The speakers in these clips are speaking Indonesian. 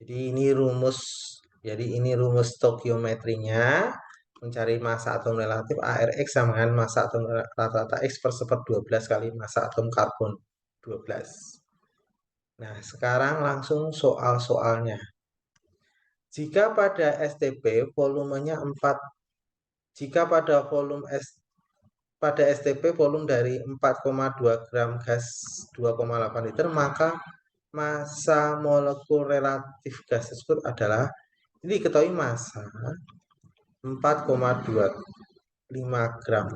Jadi ini rumus stokiometrinya, mencari massa atom relatif ARX sama dengan massa atom rata-rata X per 12 kali massa atom karbon 12. Nah, sekarang langsung soal-soalnya. Jika pada STP volumenya 4, jika pada STP volume dari 4,2 gram gas 2,8 liter, maka massa molekul relatif gas tersebut adalah, ini diketahui massa 4,25 gram.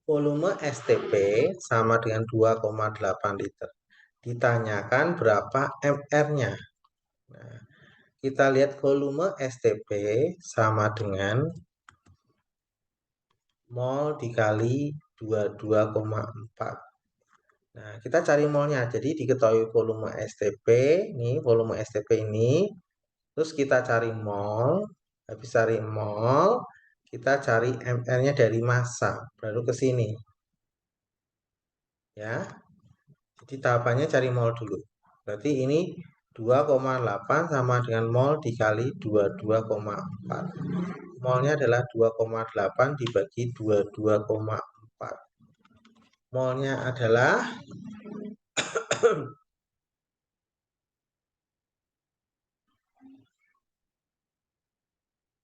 Volume STP sama dengan 2,8 liter. Ditanyakan berapa MR-nya. Nah, kita lihat volume STP sama dengan mol dikali 22,4. Nah, kita cari molnya. Jadi diketahui volume STP, ini volume STP ini. Terus kita cari mol. Habis cari mol, kita cari MR-nya dari massa. Baru ke sini. Ya. Jadi tahapannya cari mol dulu. Berarti ini 2,8 sama dengan mol dikali 22,4. Molnya adalah 2,8 dibagi 22,4. Molnya adalah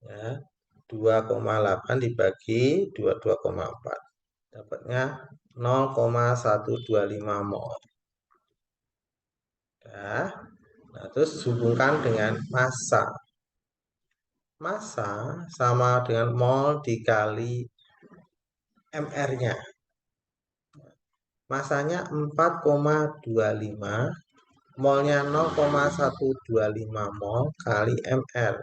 ya, 2,8 dibagi 22,4. Dapatnya 0,125 mol. Ya. Nah, terus hubungkan dengan massa. Massa sama dengan mol dikali MR-nya. Massanya 4,25, molnya 0,125 mol kali MR.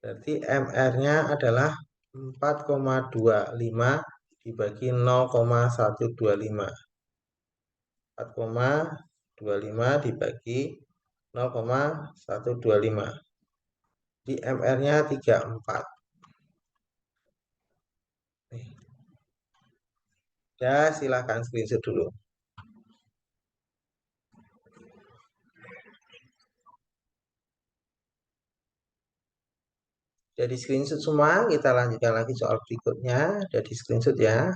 Berarti MR-nya adalah 4,25 dibagi 0,125. 4,25 dibagi 0,125. Di MR-nya 34. Ya, silahkan screenshot dulu. Jadi screenshot semua, kita lanjutkan lagi soal berikutnya. Jadi screenshot ya.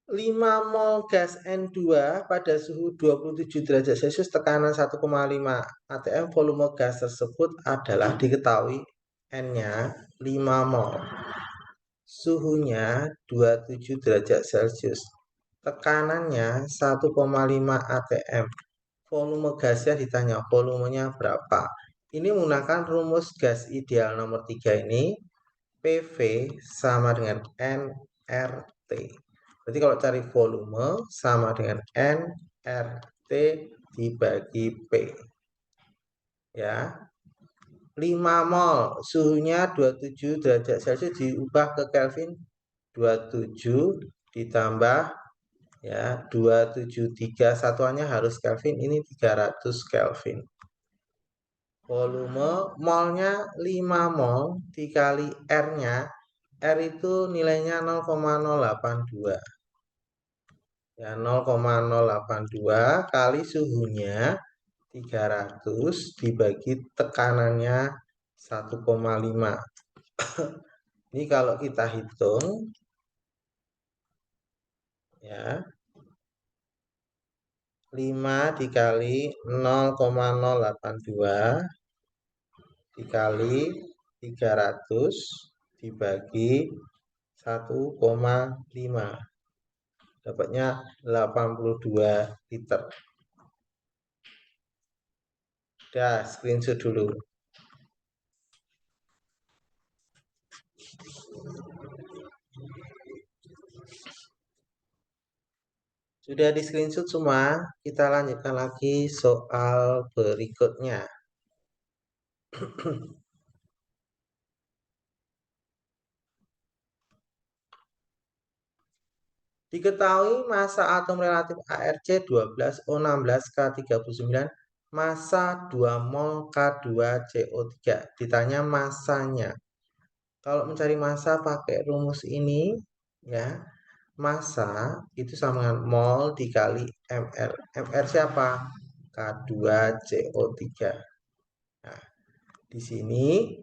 5 mol gas N2 pada suhu 27 derajat Celcius tekanan 1,5 atm, volume gas tersebut adalah diketahui N-nya 5 mol. Suhunya 27 derajat Celcius. Tekanannya 1,5 atm. Volume gasnya ditanya volumenya berapa. Ini menggunakan rumus gas ideal nomor 3 ini. PV sama dengan nRT. Berarti kalau cari volume sama dengan nRT dibagi P. Ya. 5 mol, suhunya 27 derajat Celcius diubah ke Kelvin, 27 ditambah ya 273, satuannya harus Kelvin, ini 300 Kelvin. Volume molnya 5 mol dikali R-nya, R itu nilainya 0,082. Ya, 0,082 kali suhunya 300 dibagi tekanannya 1,5. Ini kalau kita hitung ya, 5 dikali 0,082 dikali 300 dibagi 1,5, dapatnya 82 liter. Udah, screenshot dulu. Sudah di screenshot semua, kita lanjutkan lagi soal berikutnya. Diketahui massa atom relatif ARC12O16K39, massa 2 mol K2CO3. Ditanya massanya. Kalau mencari massa pakai rumus ini, ya, massa itu sama dengan mol dikali mr. Mr siapa? K2CO3. Nah, di sini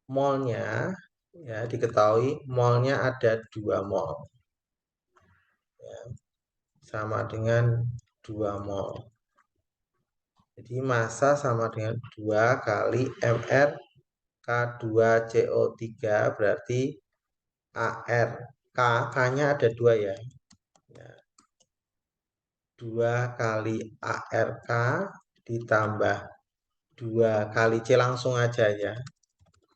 molnya, ya, diketahui molnya ada 2 mol, sama dengan 2 mol. Jadi massa sama dengan 2 kali mr K2CO3, berarti AR. K-nya ada 2 ya. 2 kali ARK ditambah 2 kali C, langsung aja ya.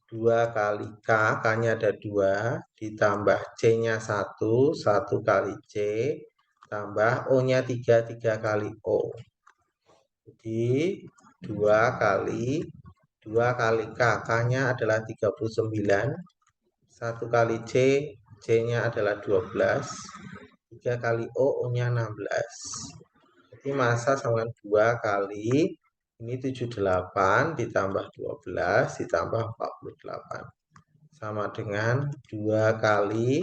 2 kali K, K-nya ada 2, ditambah C-nya 1, 1 kali C, tambah O-nya 3, 3 kali O. Jadi 2 kali 2 kali K, K-nya adalah 39, 1 kali C, C-nya adalah 12, 3 kali O, O-nya 16. Jadi massa sama dengan 2 kali ini 78 ditambah 12 ditambah 48 sama dengan 2 kali,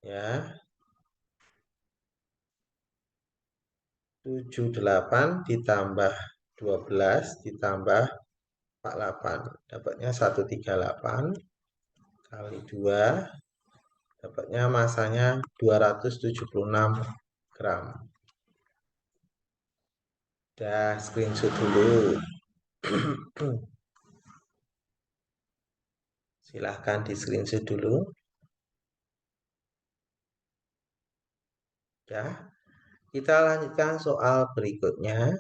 ya, 78 ditambah 12 ditambah 48, dapatnya 138 kali 2, dapatnya massanya 276 gram. Udah, screenshot dulu. Silahkan di screenshot dulu. Ya, kita lanjutkan soal berikutnya.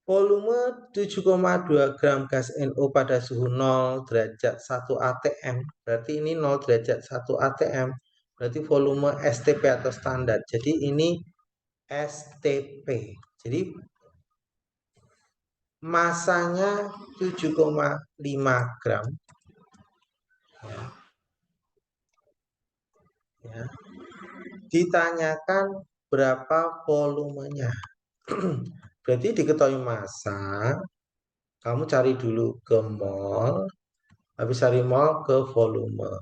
Volume 7,2 gram gas NO pada suhu 0 derajat 1 atm. Berarti ini 0 derajat 1 atm. Berarti volume STP atau standar. Jadi ini STP. Jadi masanya 7,5 gram. Ya, ya. Ditanyakan berapa volumenya. Berarti diketahui massa, kamu cari dulu ke mol, habis cari mol ke volume.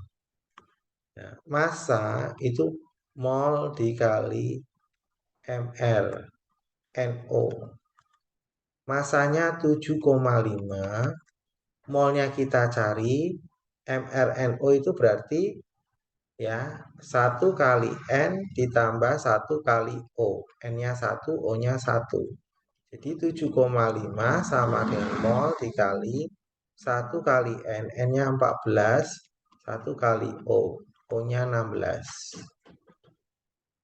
Ya, massa itu mol dikali mr, NO. Massanya 7,5, molnya kita cari, mrNO itu berarti, ya, 1 kali N ditambah 1 kali O. N-nya 1, O-nya 1. Jadi 7,5 sama dengan mol dikali 1 kali N. N-nya 14, 1 kali O. O-nya 16.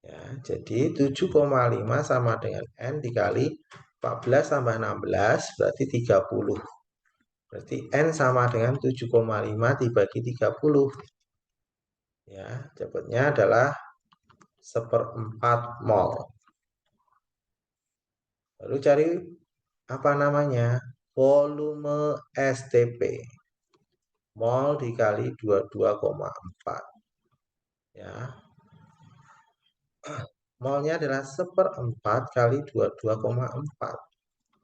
Ya, jadi 7,5 sama dengan N dikali 14 tambah 16 berarti 30. Berarti N sama dengan 7,5 dibagi 30. Ya, dapatnya adalah 1/4 mol. Lalu cari apa namanya? Volume STP. Mol dikali 22,4. Ya. Molnya adalah 1/4 kali 22,4.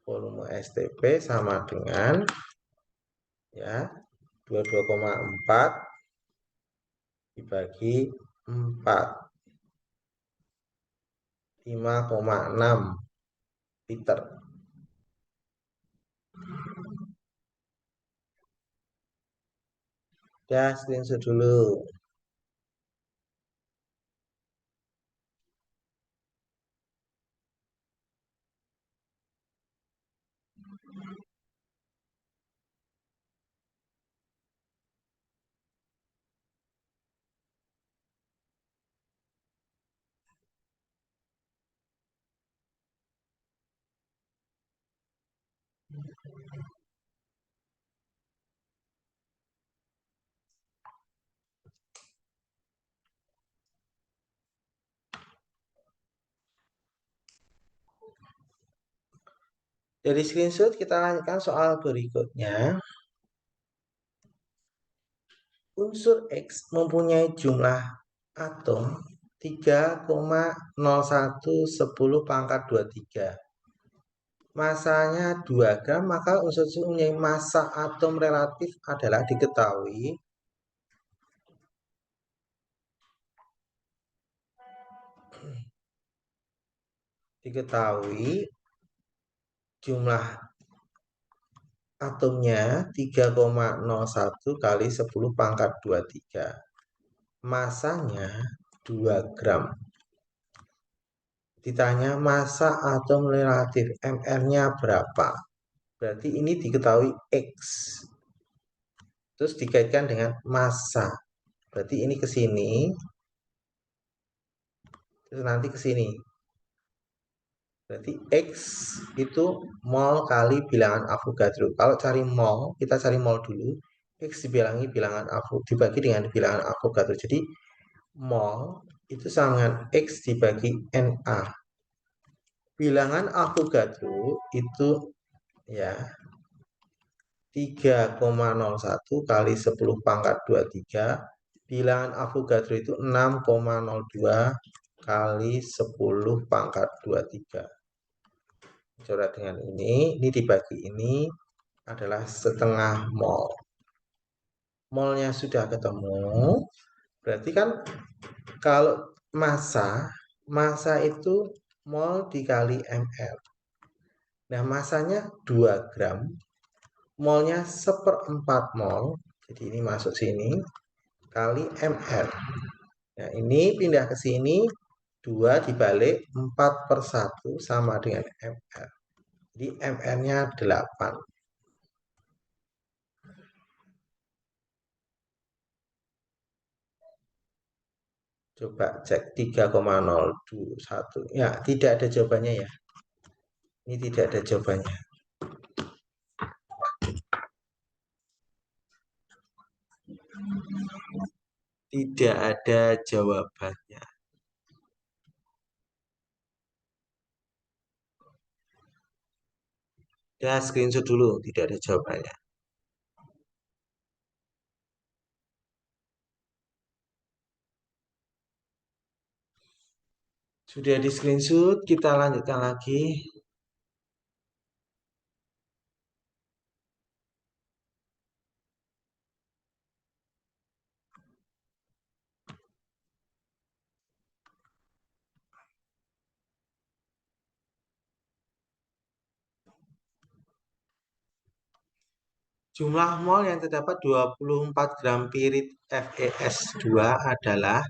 Volume STP sama dengan, ya, 22,4 dibagi 4. 5,6 liter. Ya, screenshot dulu. Dari screenshot kita lanjutkan soal berikutnya. Unsur X mempunyai jumlah atom 3,0110 pangkat 23. Masanya 2 gram, maka unsur C mempunyai massa atom relatif adalah diketahui jumlah atomnya 3,01 kali 10 pangkat 23. Masanya 2 gram. Ditanya massa atom relatif, MR-nya berapa? Berarti ini diketahui X. Terus dikaitkan dengan massa. Berarti ini ke sini, terus nanti ke sini. Berarti X itu mol kali bilangan Avogadro. Kalau cari mol, kita cari mol dulu. X dibagi dengan bilangan Avogadro. Jadi mol itu sama dengan X dibagi Na. Bilangan Avogadro itu ya 3,01 kali 10 pangkat 23. Bilangan Avogadro itu 6,02 kali 10 pangkat 23. Coret dengan ini dibagi ini adalah setengah mol. Molnya sudah ketemu, berarti kan kalau massa itu mol dikali ml. Nah, massanya 2 gram, molnya 1/4 mol, jadi ini masuk sini, kali ml. Nah, ini pindah ke sini, 2 dibalik 4/1 sama dengan ml. Jadi ml-nya 8. Coba cek 3,021. Ya, tidak ada jawabannya ya. Ini tidak ada jawabannya. Tidak ada jawabannya. Ya, screenshot dulu, tidak ada jawabannya. Sudah di screenshot, kita lanjutkan lagi. Jumlah mol yang terdapat 24 gram pirit FeS2 adalah,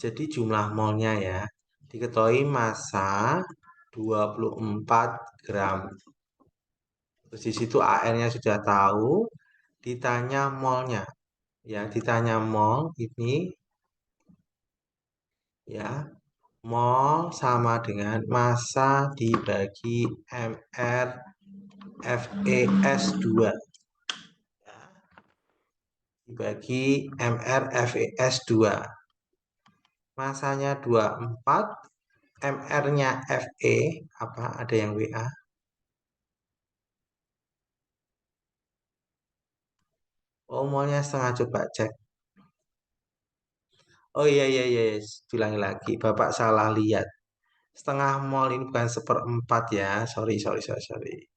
jadi jumlah molnya ya, diketahui massa 24 gram. Terus di situ AR-nya sudah tahu, ditanya molnya. Ya, ditanya mol ini ya, mol sama dengan massa dibagi MR FeS2 ya, dibagi MR FeS2. Masanya 24, MR-nya Fe apa? Ada yang WA? Oh, molnya setengah, coba cek. Oh iya iya iya, ulangi lagi. Bapak salah lihat. Setengah mol ini bukan 1/4 ya. Sorry sorry sorry sorry.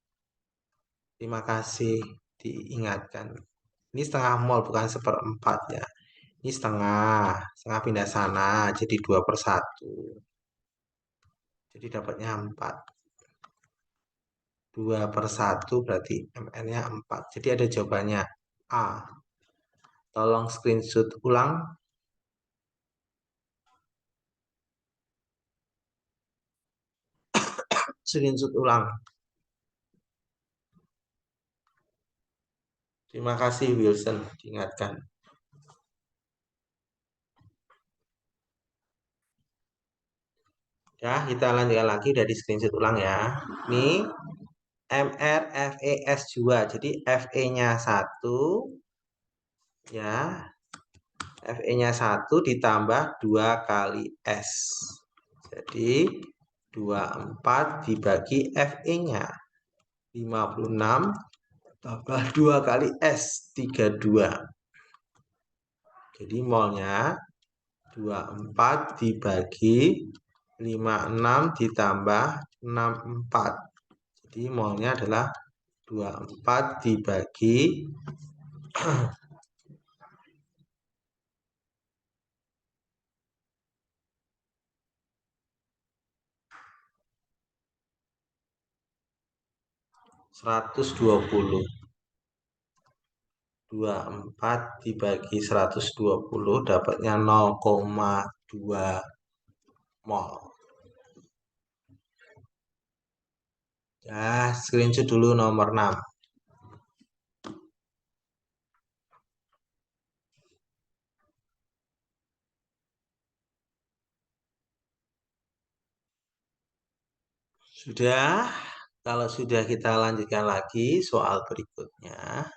Terima kasih diingatkan. Ini setengah mol bukan 1/4 ya. Ini setengah, setengah pindah sana jadi 2/1. Jadi dapatnya 4. 2/1 berarti MN-nya 4. Jadi ada jawabannya A. Tolong screenshot ulang. Screenshot ulang. Terima kasih Wilson diingatkan. Ya, kita lanjutkan lagi dari screenshot ulang ya. Ini MR FeS2. Jadi Fe-nya 1 ya. Fe-nya 1 ditambah 2 kali S. Jadi 24 dibagi Fe-nya 56 tambah 2 kali S 32. Jadi molnya 24 dibagi 56 ditambah 64. Jadi molnya adalah 24 dibagi 120. 24 dibagi 120 dapatnya 0,2 mol. Ya, screenshot dulu nomor 6. Sudah? Kalau sudah kita lanjutkan lagi soal berikutnya.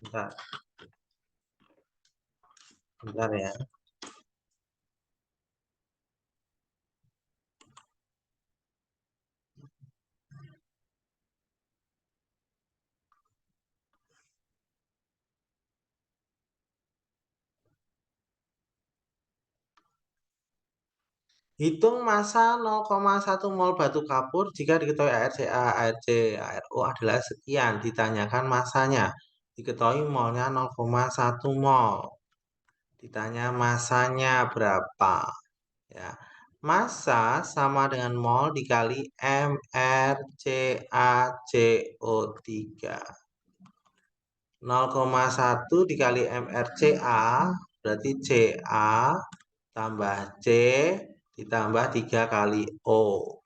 Bentar, bentar ya. Hitung massa 0,1 mol batu kapur jika diketahui ArCA, ArC, ArO adalah sekian. Ditanyakan massanya. Diketahui molnya 0,1 mol. Ditanya massanya berapa. Ya. Massa sama dengan mol dikali MrCaCO3. 0,1 dikali MrCA berarti Ca tambah C ditambah 3 kali O.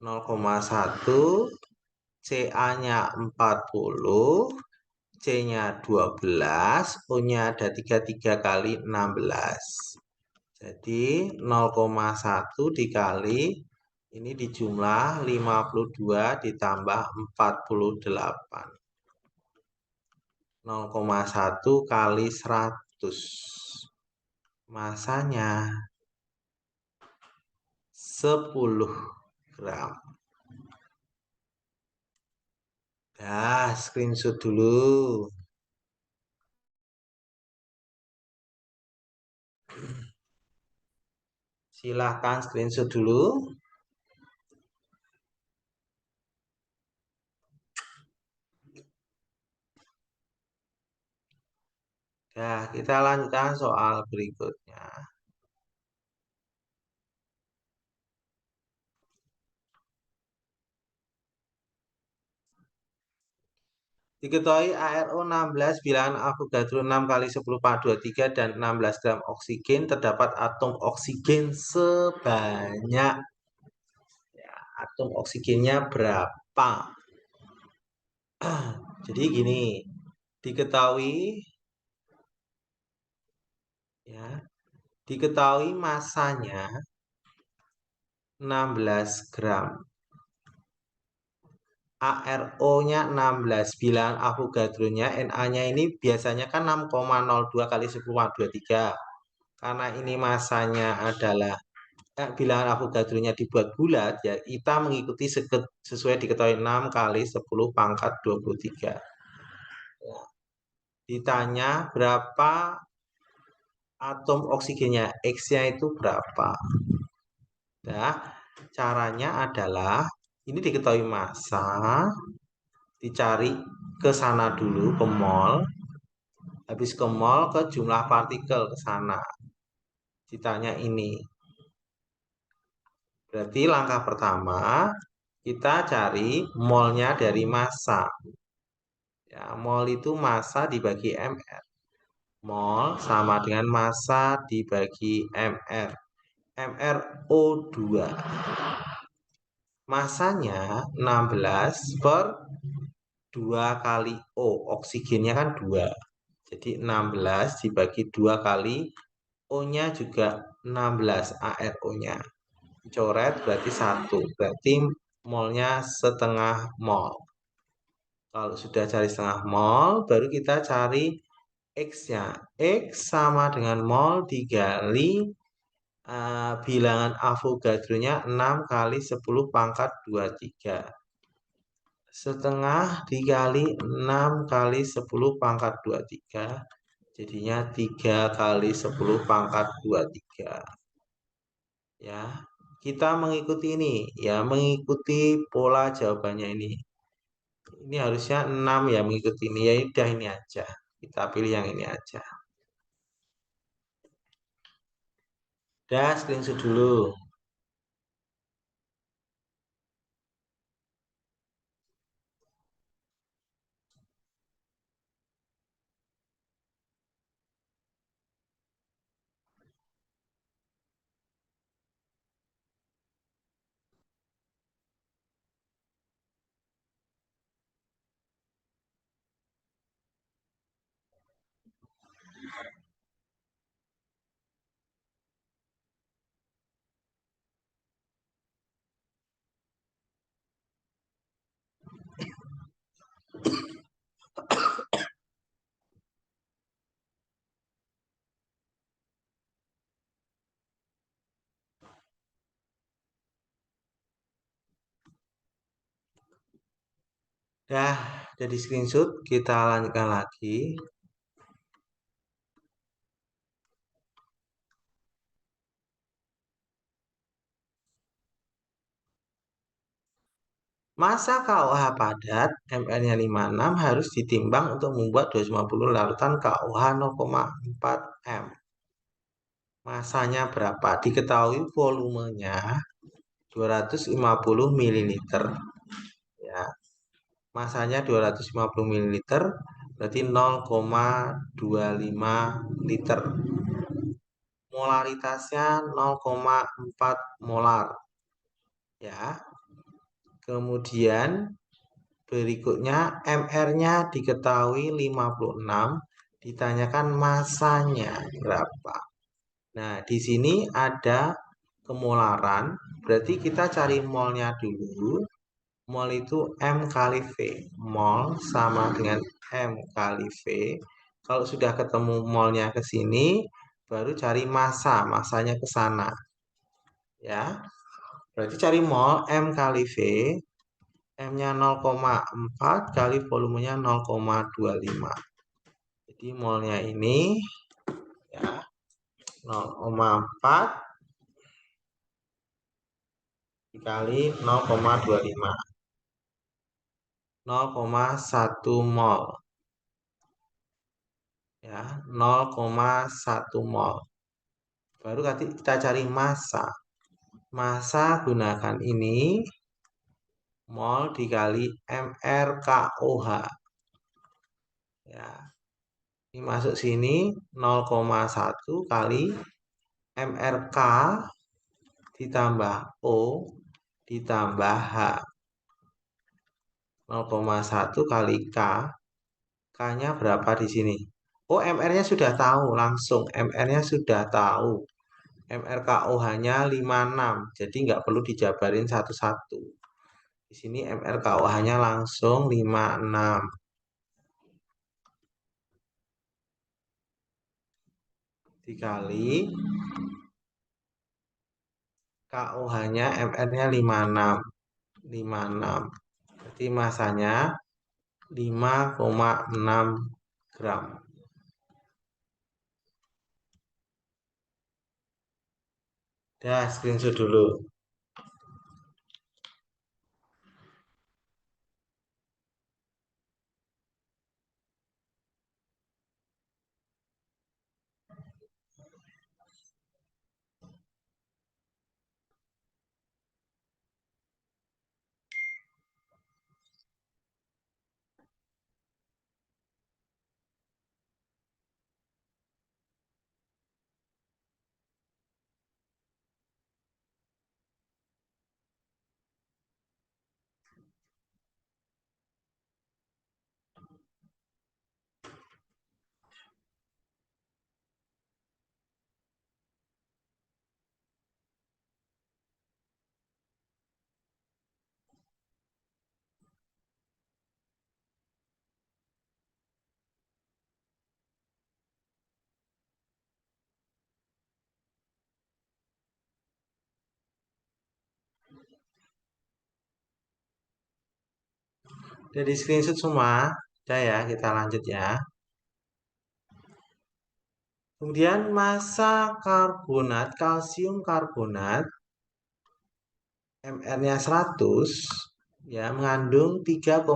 0,1 CA-nya 40, C-nya 12, O-nya ada 33 kali 16. Jadi 0,1 dikali ini dijumlah 52 ditambah 48. 0,1 kali 100. Masanya 10 gram. Nah, screenshot dulu. Silahkan screenshot dulu. Nah, kita lanjutkan soal berikutnya. Diketahui ARO 16 bilangan Avogadro 6 kali 10⁻23 dan 16 gram oksigen, terdapat atom oksigen sebanyak. Ya, atom oksigennya berapa? Jadi gini, diketahui ya, diketahui masanya 16 gram. ARO-nya 16, bilangan Avogadro-nya Na-nya ini biasanya kan 6,02 kali 10⁻23. Karena ini masanya adalah bilangan Avogadro-nya dibuat bulat, ya kita mengikuti sesuai diketahui 6 kali 10 pangkat 23. Ya. Ditanya berapa atom oksigennya, X-nya itu berapa? Nah, caranya adalah ini diketahui massa, dicari ke sana dulu ke mol, habis ke mol ke jumlah partikel ke sana. Ditanya ini. Berarti langkah pertama kita cari molnya dari massa. Ya, mol itu massa dibagi mr. Mol sama dengan massa dibagi mr. MrO2. Masanya 16 per 2 kali O. Oksigennya kan 2. Jadi 16 dibagi 2 kali O-nya juga 16 ARO-nya. Coret berarti 1. Berarti molnya setengah mol. Kalau sudah cari setengah mol, baru kita cari X-nya. X sama dengan mol dikali bilangan Avogadro-nya 6 kali 10 pangkat 23. Setengah dikali 6 kali 10 pangkat 23. Jadinya 3 kali 10 pangkat 23. Ya, kita mengikuti ini. Ya, mengikuti pola jawabannya ini. Ini harusnya 6 ya mengikuti ini. Ya udah ini aja. Kita pilih yang ini aja. Dah, screenshot dulu. Dah, jadi screenshot. Kita lanjutkan lagi. Massa KOH padat MR-nya 56 harus ditimbang untuk membuat 250 larutan KOH 0,4 M. Masanya berapa? Diketahui volumenya 250 ml. Ya, masanya 250 ml berarti 0,25 liter. Molaritasnya 0,4 molar. Ya. Kemudian berikutnya MR-nya diketahui 56, ditanyakan masanya berapa. Nah, di sini ada kemolaran, berarti kita cari molnya dulu. Mol itu M kali V. Mol sama dengan M kali V. Kalau sudah ketemu molnya ke sini, baru cari massa, massanya ke sana. Ya, berarti cari mol M kali V. M-nya 0,4 kali volumenya 0,25. Jadi molnya ini ya 0,4 dikali 0,25. 0,1 mol. Ya, 0,1 mol. Baru nanti kita cari massa. Massa gunakan ini mol dikali MRKOH. Ya. Ini masuk sini 0,1 kali MRK ditambah O ditambah H. 0,1 kali K. K-nya berapa di sini? Oh, MR-nya sudah tahu langsung. MR-nya sudah tahu. MRKOH-nya 56. Jadi nggak perlu dijabarin satu-satu. Di sini MRKOH-nya langsung 56. Dikali KOH-nya MR-nya 56. 56. Berarti masanya 5,6 gram. Dah, screenshot dulu. Dari screenshot semua. Udah ya, kita lanjut ya. Kemudian massa karbonat, kalsium karbonat, MR-nya 100, ya, mengandung 3,02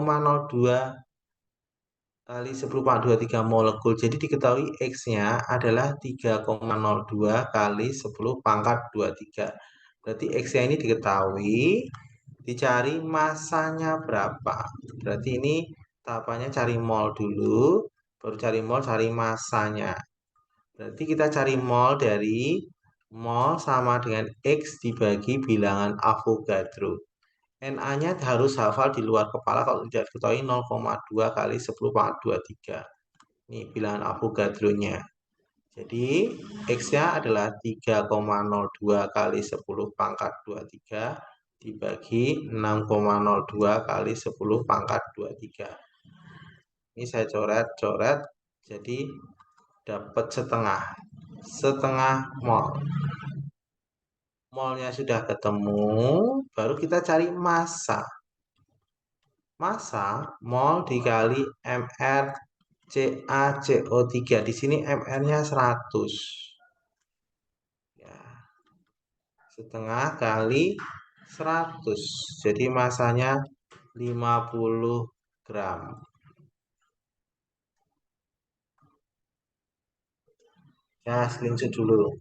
kali 10,23 molekul. Jadi diketahui X-nya adalah 3,02 kali 10 pangkat 23. Berarti X-nya ini diketahui, dicari massanya berapa. Berarti ini tahapannya cari mol dulu, baru cari mol, cari massanya. Berarti kita cari mol dari mol sama dengan X dibagi bilangan Avogadro. Na-nya harus hafal di luar kepala kalau tidak diketahui 0,2 kali 10,23. Ini bilangan Avogadro-nya. Jadi X-nya adalah 3,02 kali 10 pangkat 23 dibagi 6,02 kali 10 pangkat 23. Ini saya coret-coret jadi dapat setengah. Setengah mol. Molnya sudah ketemu, baru kita cari massa. Massa mol dikali MR CaCO3. Di sini MR-nya 100. Ya, setengah kali 100. Jadi massanya 50 gram. Ya, screenshot dulu.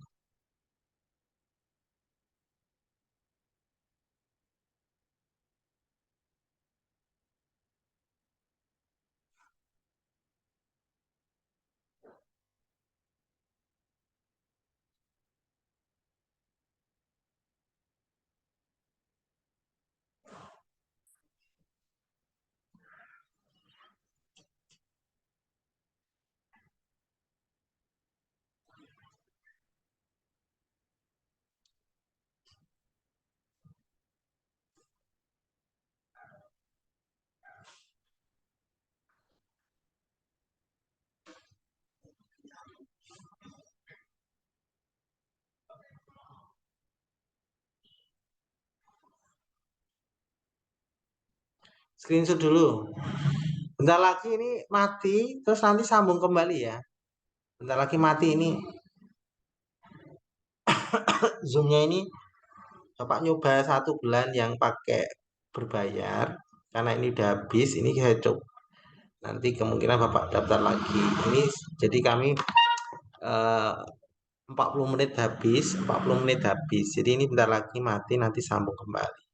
Screenshot dulu. Bentar lagi ini mati, terus nanti sambung kembali ya. Bentar lagi mati ini. Zoom-nya ini Bapak nyoba 1 bulan yang pakai berbayar. Karena ini udah habis, ini saya coba. Nanti kemungkinan Bapak daftar lagi. Ini jadi kami 40 menit habis, 40 menit habis. Jadi ini bentar lagi mati, nanti sambung kembali.